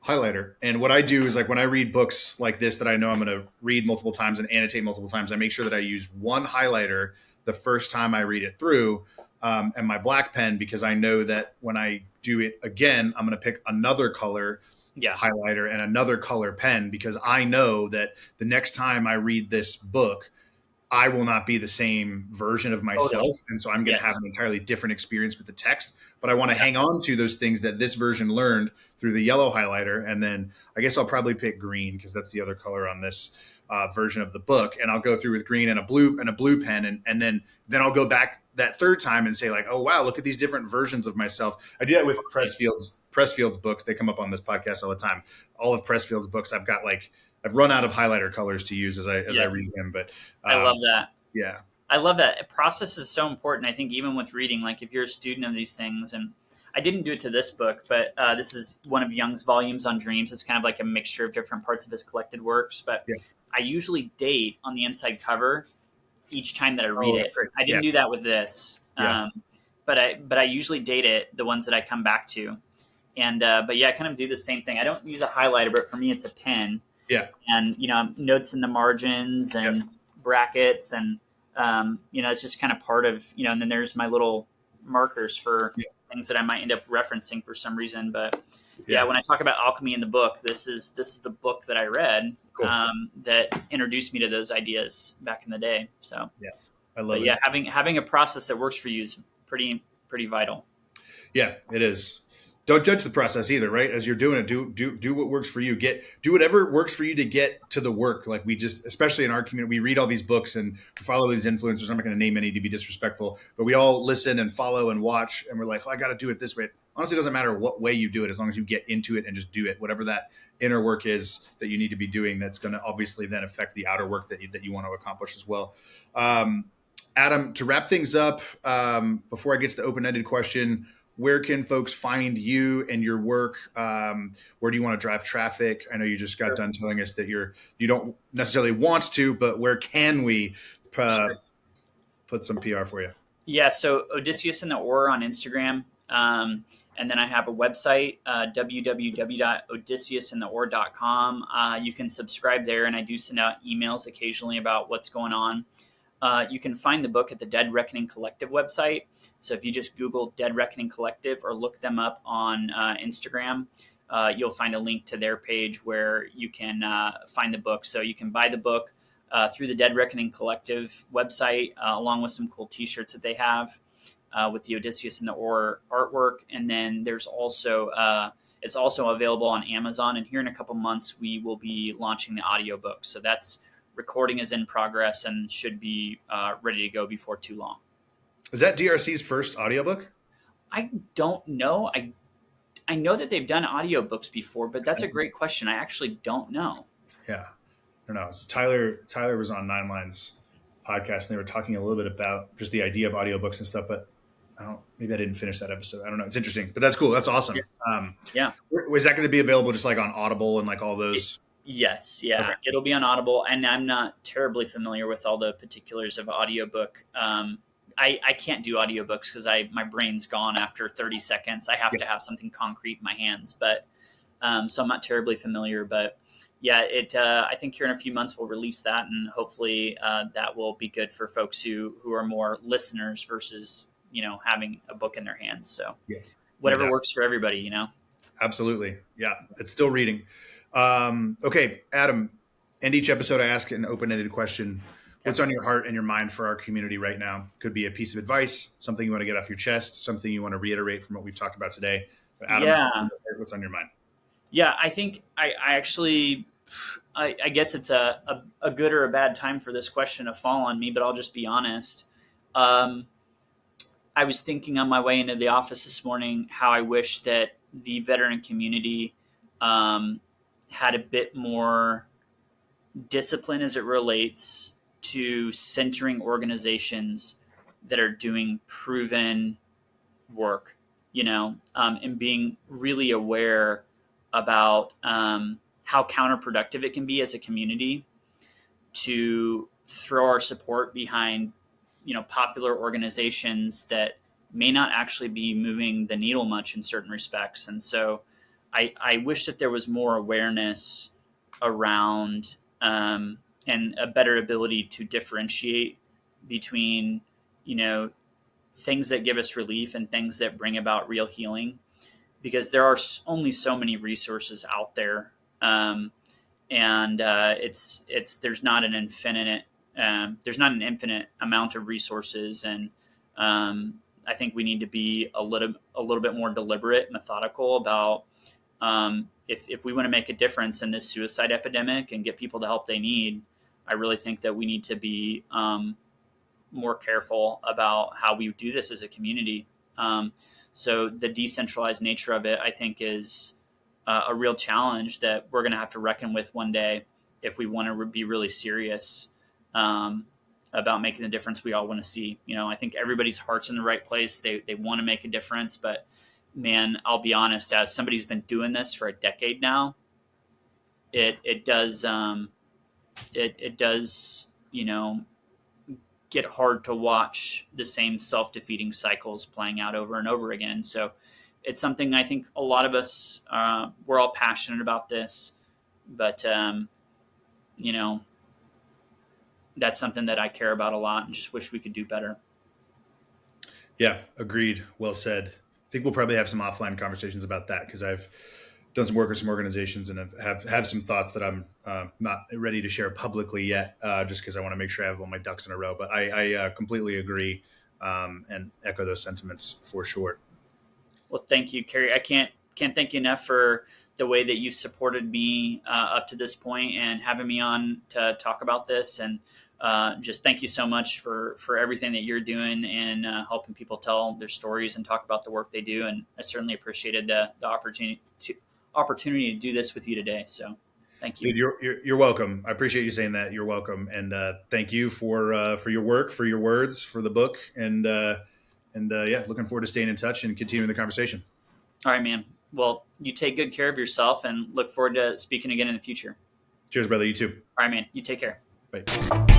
highlighter. And what I do is, like, when I read books like this that I know I'm going to read multiple times and annotate multiple times, I make sure that I use one highlighter the first time I read it through, and my black pen, because I know that when I do it again, I'm going to pick another color highlighter and another color pen, because I know that the next time I read this book, I will not be the same version of myself. Totally. And so I'm going to have an entirely different experience with the text, but I want to hang on to those things that this version learned through the yellow highlighter. And then I guess I'll probably pick green, because that's the other color on this version of the book. And I'll go through with green and a blue pen. And then I'll go back that third time and say, like, oh, wow, look at these different versions of myself. I do that with Pressfield's books. They come up on this podcast all the time. All of Pressfield's books, I've run out of highlighter colors to use as I read them, but I love that. Yeah. I love that. Process is so important. I think even with reading, like if you're a student of these things, and I didn't do it to this book, but this is one of Jung's volumes on dreams. It's kind of like a mixture of different parts of his collected works, but I usually date on the inside cover each time that I read it. Great. I didn't do that with this, but I usually date it, the ones that I come back to. And, but I kind of do the same thing. I don't use a highlighter, but for me, it's a pen. Yeah. And, notes in the margins and brackets, and, it's just kind of part of, and then there's my little markers for things that I might end up referencing for some reason. But when I talk about alchemy in the book, this is the book that I read, that introduced me to those ideas back in the day. So I love it. Yeah. Having a process that works for you is pretty vital. Yeah, it is. Don't judge the process either, right? As you're doing it, do what works for you. Do whatever works for you to get to the work. Like especially in our community, we read all these books and follow these influencers. I'm not going to name any to be disrespectful, but we all listen and follow and watch, and we're like, oh, I got to do it this way. Honestly, it doesn't matter what way you do it, as long as you get into it and just do it. Whatever that inner work is that you need to be doing, that's going to obviously then affect the outer work that you want to accomplish as well. Adam, to wrap things up, before I get to the open-ended question, where can folks find you and your work? Where do you want to drive traffic? I know you just got done telling us that you don't necessarily want to, but where can we put some PR for you? Yeah, so Odysseus in the Ore on Instagram. And then I have a website, www.odysseousintheore.com. You can subscribe there, and I do send out emails occasionally about what's going on. You can find the book at the Dead Reckoning Collective website. So if you just Google Dead Reckoning Collective or look them up on Instagram, you'll find a link to their page where you can find the book. So you can buy the book through the Dead Reckoning Collective website, along with some cool T-shirts that they have with the Odysseus and the Ore artwork. And then there's also it's also available on Amazon. And here in a couple months, we will be launching the audiobook. So that's recording is in progress and should be ready to go before too long. Is that DRC's first audiobook? I don't know. I know that they've done audiobooks before, but that's a great question. I actually don't know. Yeah. I don't know. So Tyler was on Nine Lines podcast and they were talking a little bit about just the idea of audiobooks and stuff, but maybe I didn't finish that episode. I don't know. It's interesting, but that's cool. That's awesome. Yeah. Was that going to be available just like on Audible and like all those? Yes. Yeah. Okay. It'll be on Audible. And I'm not terribly familiar with all the particulars of audiobook. I can't do audiobooks because my brain's gone after 30 seconds. I have to have something concrete in my hands, but so I'm not terribly familiar, but yeah, I think here in a few months we'll release that, and hopefully that will be good for folks who are more listeners versus, having a book in their hands. So whatever works for everybody, Absolutely. Yeah. It's still reading. Okay, Adam, end each episode I ask an open-ended question. What's on your heart and your mind for our community right now? Could be a piece of advice, something you want to get off your chest, something you want to reiterate from what we've talked about today. But Adam, what's on your mind? Yeah, I think I actually, I guess it's a good or a bad time for this question to fall on me, but I'll just be honest. I was thinking on my way into the office this morning how I wish that the veteran community had a bit more discipline as it relates to centering organizations that are doing proven work, and being really aware about how counterproductive it can be as a community to throw our support behind, popular organizations that may not actually be moving the needle much in certain respects. And so I wish that there was more awareness around and a better ability to differentiate between, things that give us relief and things that bring about real healing, because there are only so many resources out there. And there's not an infinite amount of resources. And I think we need to be a little bit more deliberate, methodical about if we want to make a difference in this suicide epidemic and get people the help they need. I really think that we need to be more careful about how we do this as a community. So the decentralized nature of it, I think, is a real challenge that we're going to have to reckon with one day if we want to be really serious about making the difference we all want to see. I think everybody's heart's in the right place. They want to make a difference, but man, I'll be honest, as somebody who's been doing this for a decade now, it does get hard to watch the same self-defeating cycles playing out over and over again. So it's something I think a lot of us, we're all passionate about this, but that's something that I care about a lot and just wish we could do better. Yeah, agreed. Well said. I think we'll probably have some offline conversations about that because I've done some work with some organizations and have some thoughts that I'm not ready to share publicly yet, just because I want to make sure I have all my ducks in a row. But I completely agree and echo those sentiments for sure. Well, thank you, Carrie. I can't thank you enough for the way that you've supported me up to this point and having me on to talk about this. And just thank you so much for everything that you're doing and helping people tell their stories and talk about the work they do. And I certainly appreciated the opportunity to do this with you today. So thank you. Dude, you're welcome. I appreciate you saying that. You're welcome. And thank you for your work, for your words, for the book, and And yeah, looking forward to staying in touch and continuing the conversation. All right, man. Well, you take good care of yourself and look forward to speaking again in the future. Cheers, brother. You too. All right, man. You take care. Bye.